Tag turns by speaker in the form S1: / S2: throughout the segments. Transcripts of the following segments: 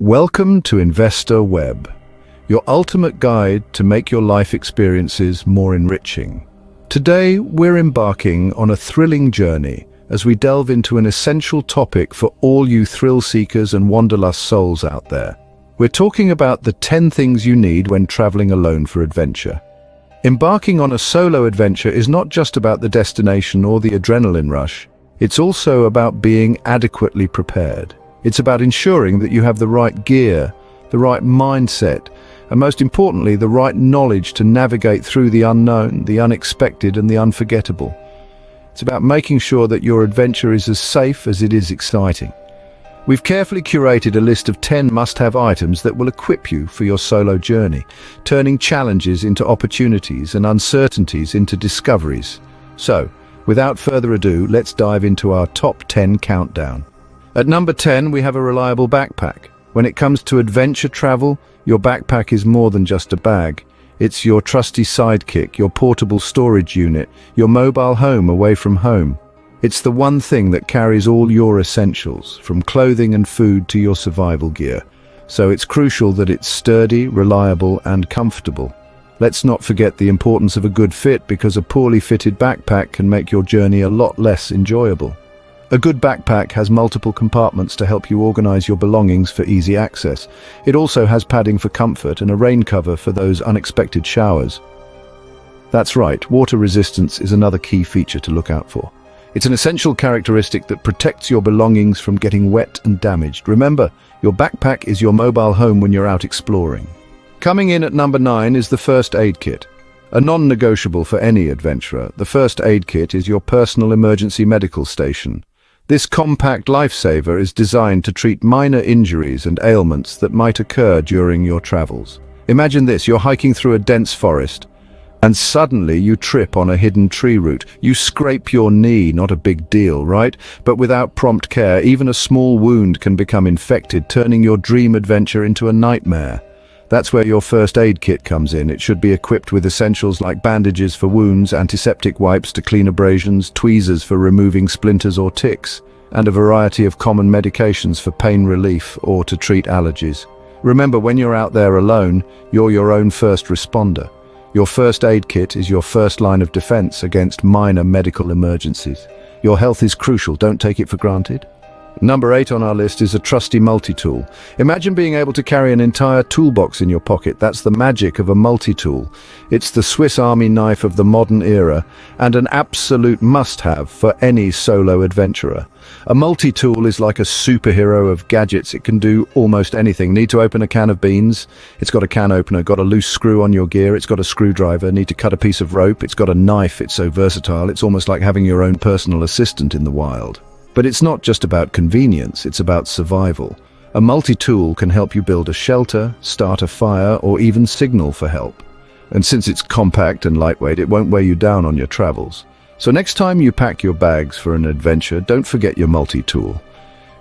S1: Welcome to Investor Web, your ultimate guide to make your life experiences more enriching. Today, we're embarking on a thrilling journey as we delve into an essential topic for all you thrill-seekers and wanderlust souls out there. We're talking about the 10 things you need when traveling alone for adventure. Embarking on a solo adventure is not just about the destination or the adrenaline rush. It's also about being adequately prepared. It's about ensuring that you have the right gear, the right mindset, and most importantly, the right knowledge to navigate through the unknown, the unexpected, and the unforgettable. It's about making sure that your adventure is as safe as it is exciting. We've carefully curated a list of 10 must-have items that will equip you for your solo journey, turning challenges into opportunities and uncertainties into discoveries. So, without further ado, let's dive into our top 10 countdown. At number 10, we have a reliable backpack. When it comes to adventure travel, your backpack is more than just a bag. It's your trusty sidekick, your portable storage unit, your mobile home away from home. It's the one thing that carries all your essentials, from clothing and food to your survival gear. So it's crucial that it's sturdy, reliable, and comfortable. Let's not forget the importance of a good fit, because a poorly fitted backpack can make your journey a lot less enjoyable. A good backpack has multiple compartments to help you organize your belongings for easy access. It also has padding for comfort and a rain cover for those unexpected showers. That's right, water resistance is another key feature to look out for. It's an essential characteristic that protects your belongings from getting wet and damaged. Remember, your backpack is your mobile home when you're out exploring. Coming in at number 9 is the first aid kit. A non-negotiable for any adventurer, the first aid kit is your personal emergency medical station. This compact lifesaver is designed to treat minor injuries and ailments that might occur during your travels. Imagine this, you're hiking through a dense forest, and suddenly you trip on a hidden tree root. You scrape your knee, not a big deal, right? But without prompt care, even a small wound can become infected, turning your dream adventure into a nightmare. That's where your first aid kit comes in. It should be equipped with essentials like bandages for wounds, antiseptic wipes to clean abrasions, tweezers for removing splinters or ticks, and a variety of common medications for pain relief or to treat allergies. Remember, when you're out there alone, you're your own first responder. Your first aid kit is your first line of defense against minor medical emergencies. Your health is crucial, don't take it for granted. Number 8 on our list is a trusty multi-tool. Imagine being able to carry an entire toolbox in your pocket. That's the magic of a multi-tool. It's the Swiss Army knife of the modern era, and an absolute must-have for any solo adventurer. A multi-tool is like a superhero of gadgets. It can do almost anything. Need to open a can of beans? It's got a can opener. Got a loose screw on your gear? It's got a screwdriver. Need to cut a piece of rope? It's got a knife. It's so versatile. It's almost like having your own personal assistant in the wild. But it's not just about convenience, it's about survival. A multi-tool can help you build a shelter, start a fire, or even signal for help. And since it's compact and lightweight, it won't weigh you down on your travels. So next time you pack your bags for an adventure, don't forget your multi-tool.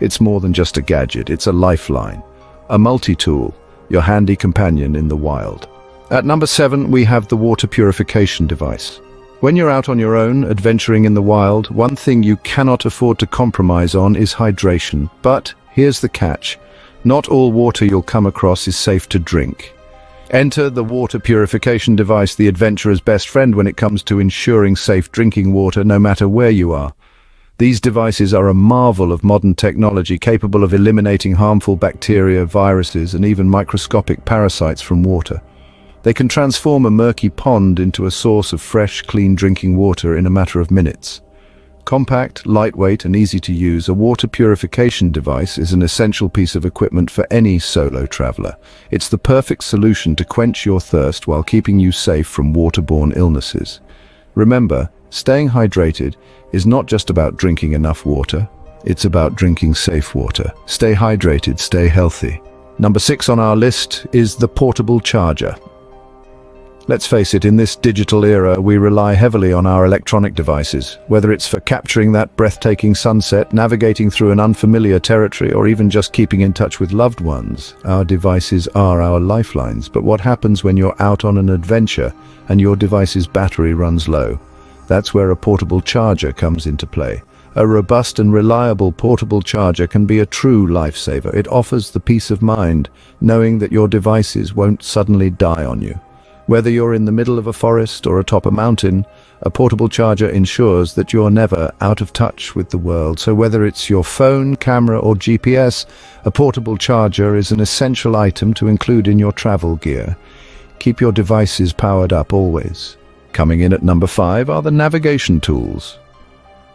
S1: It's more than just a gadget, it's a lifeline. A multi-tool, your handy companion in the wild. At number 7, we have the water purification device. When you're out on your own, adventuring in the wild, one thing you cannot afford to compromise on is hydration. But here's the catch. Not all water you'll come across is safe to drink. Enter the water purification device, the adventurer's best friend when it comes to ensuring safe drinking water no matter where you are. These devices are a marvel of modern technology, capable of eliminating harmful bacteria, viruses, and even microscopic parasites from water. They can transform a murky pond into a source of fresh, clean drinking water in a matter of minutes. Compact, lightweight, and easy to use, a water purification device is an essential piece of equipment for any solo traveler. It's the perfect solution to quench your thirst while keeping you safe from waterborne illnesses. Remember, staying hydrated is not just about drinking enough water, it's about drinking safe water. Stay hydrated, stay healthy. Number 6 on our list is the portable charger. Let's face it, in this digital era, we rely heavily on our electronic devices. Whether it's for capturing that breathtaking sunset, navigating through an unfamiliar territory, or even just keeping in touch with loved ones, our devices are our lifelines. But what happens when you're out on an adventure and your device's battery runs low? That's where a portable charger comes into play. A robust and reliable portable charger can be a true lifesaver. It offers the peace of mind, knowing that your devices won't suddenly die on you. Whether you're in the middle of a forest or atop a mountain, a portable charger ensures that you're never out of touch with the world. So whether it's your phone, camera, or GPS, a portable charger is an essential item to include in your travel gear. Keep your devices powered up always. Coming in at number 5 are the navigation tools.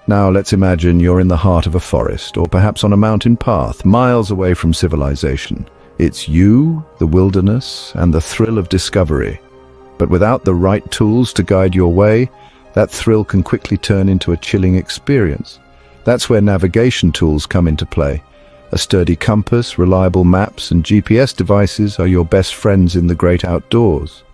S1: Now let's imagine you're in the heart of a forest, or perhaps on a mountain path, miles away from civilization. It's you, the wilderness, and the thrill of discovery. But without the right tools to guide your way, that thrill can quickly turn into a chilling experience. That's where navigation tools come into play. A sturdy compass, reliable maps, and GPS devices are your best friends in the great outdoors.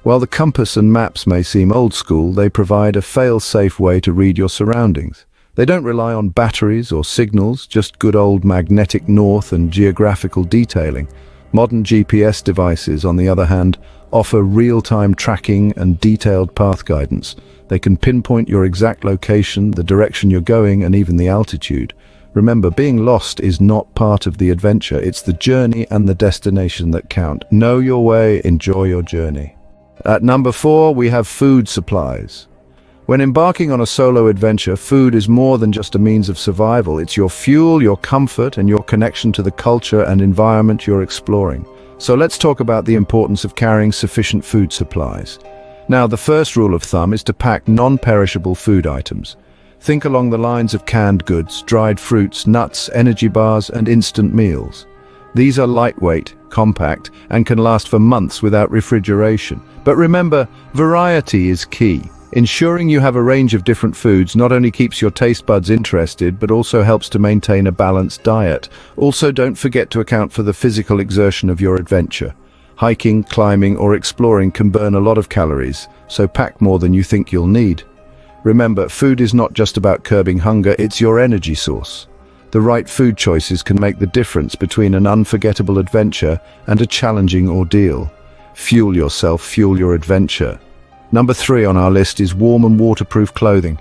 S1: While the compass and maps may seem old school, they provide a fail-safe way to read your surroundings. They don't rely on batteries or signals, just good old magnetic north and geographical detailing. Modern GPS devices, on the other hand, offer real-time tracking and detailed path guidance. They can pinpoint your exact location, the direction you're going, and even the altitude. Remember, being lost is not part of the adventure. It's the journey and the destination that count. Know your way, enjoy your journey. At number 4, we have food supplies. When embarking on a solo adventure, food is more than just a means of survival. It's your fuel, your comfort, and your connection to the culture and environment you're exploring. So let's talk about the importance of carrying sufficient food supplies. Now, the first rule of thumb is to pack non-perishable food items. Think along the lines of canned goods, dried fruits, nuts, energy bars, and instant meals. These are lightweight, compact, and can last for months without refrigeration. But remember, variety is key. Ensuring you have a range of different foods not only keeps your taste buds interested, but also helps to maintain a balanced diet. Also, don't forget to account for the physical exertion of your adventure. Hiking, climbing, or exploring can burn a lot of calories, so pack more than you think you'll need. Remember, food is not just about curbing hunger, it's your energy source. The right food choices can make the difference between an unforgettable adventure and a challenging ordeal. Fuel yourself, fuel your adventure. Number 3 on our list is warm and waterproof clothing.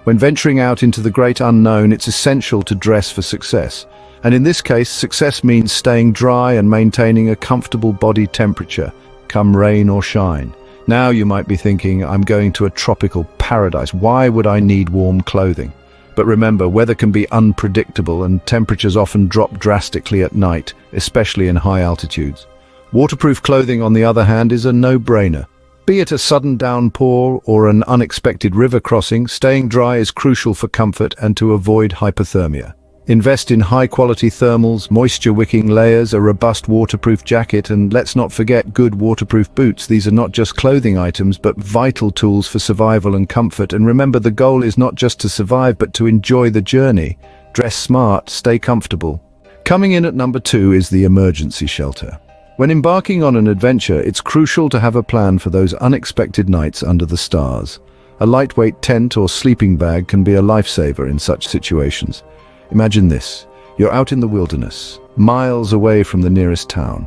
S1: When venturing out into the great unknown, it's essential to dress for success. And in this case, success means staying dry and maintaining a comfortable body temperature, come rain or shine. Now you might be thinking, I'm going to a tropical paradise. Why would I need warm clothing? But remember, weather can be unpredictable and temperatures often drop drastically at night, especially in high altitudes. Waterproof clothing, on the other hand, is a no-brainer. Be it a sudden downpour or an unexpected river crossing, staying dry is crucial for comfort and to avoid hypothermia. Invest in high-quality thermals, moisture-wicking layers, a robust waterproof jacket, and let's not forget good waterproof boots. These are not just clothing items, but vital tools for survival and comfort. And remember, the goal is not just to survive, but to enjoy the journey. Dress smart, stay comfortable. Coming in at number 2 is the emergency shelter. When embarking on an adventure, it's crucial to have a plan for those unexpected nights under the stars. A lightweight tent or sleeping bag can be a lifesaver in such situations. Imagine this. You're out in the wilderness, miles away from the nearest town.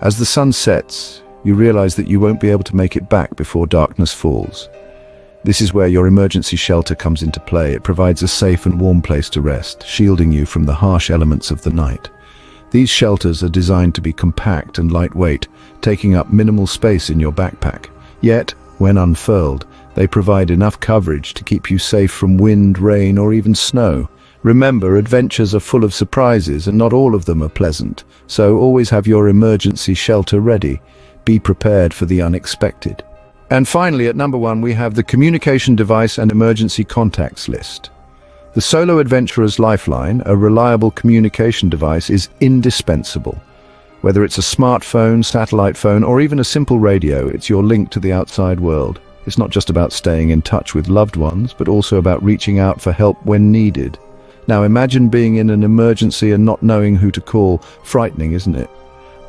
S1: As the sun sets, you realize that you won't be able to make it back before darkness falls. This is where your emergency shelter comes into play. It provides a safe and warm place to rest, shielding you from the harsh elements of the night. These shelters are designed to be compact and lightweight, taking up minimal space in your backpack. Yet, when unfurled, they provide enough coverage to keep you safe from wind, rain, or even snow. Remember, adventures are full of surprises and not all of them are pleasant, so always have your emergency shelter ready. Be prepared for the unexpected. And finally, at number 1, we have the communication device and emergency contacts list. The solo adventurer's lifeline, a reliable communication device, is indispensable. Whether it's a smartphone, satellite phone, or even a simple radio, it's your link to the outside world. It's not just about staying in touch with loved ones, but also about reaching out for help when needed. Now imagine being in an emergency and not knowing who to call. Frightening, isn't it?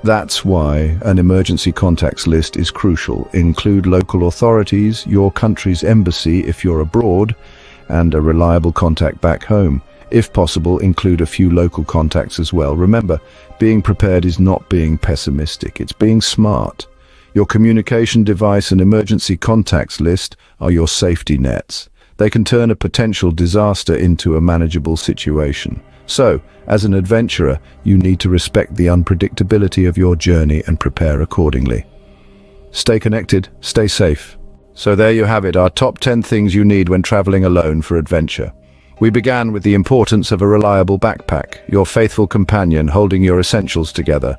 S1: That's why an emergency contacts list is crucial. Include local authorities, your country's embassy if you're abroad, and a reliable contact back home. If possible, include a few local contacts as well. Remember, being prepared is not being pessimistic, it's being smart. Your communication device and emergency contacts list are your safety nets. They can turn a potential disaster into a manageable situation. So, as an adventurer, you need to respect the unpredictability of your journey and prepare accordingly. Stay connected, stay safe. So there you have it, our top 10 things you need when traveling alone for adventure. We began with the importance of a reliable backpack, your faithful companion holding your essentials together.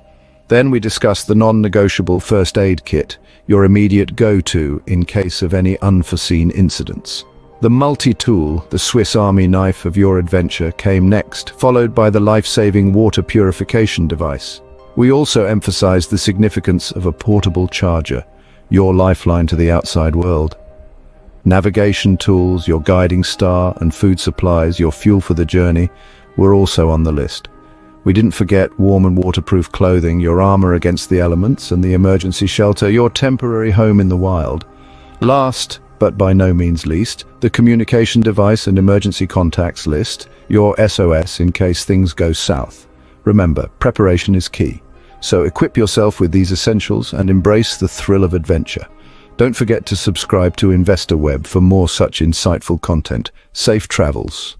S1: Then we discussed the non-negotiable first aid kit, your immediate go-to in case of any unforeseen incidents. The multi-tool, the Swiss Army knife of your adventure, came next, followed by the life-saving water purification device. We also emphasized the significance of a portable charger, your lifeline to the outside world. Navigation tools, your guiding star, and food supplies, your fuel for the journey, were also on the list. We didn't forget warm and waterproof clothing, your armor against the elements, and the emergency shelter, your temporary home in the wild. Last, but by no means least, the communication device and emergency contacts list, your SOS in case things go south. Remember, preparation is key. So equip yourself with these essentials and embrace the thrill of adventure. Don't forget to subscribe to InvestorWeb for more such insightful content. Safe travels.